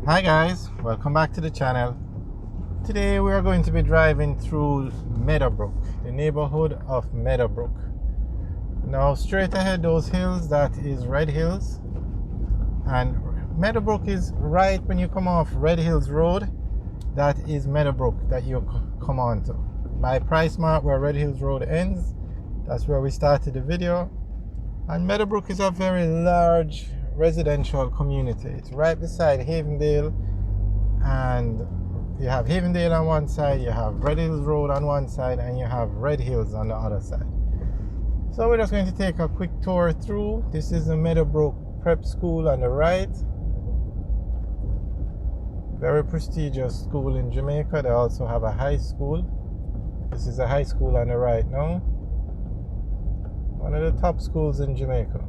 Hi guys, welcome back to the channel. Today we are going to be driving through Meadowbrook, the neighborhood of Meadowbrook. Now straight ahead those hills, that is Red Hills, and Meadowbrook is right when you come off Red Hills Road. That is Meadowbrook that you come on to. By Price Mart, where Red Hills Road ends, that's where we started the video. And Meadowbrook is a very large residential community. It's right beside Havendale, and you have Havendale on one side, you have Red Hills Road on one side, and you have Red Hills on the other side. So we're just going to take a quick tour through. This is the Meadowbrook Prep School on the right. Very prestigious school in Jamaica. They also have a high school. This is a high school on the right now. One of the top schools in Jamaica.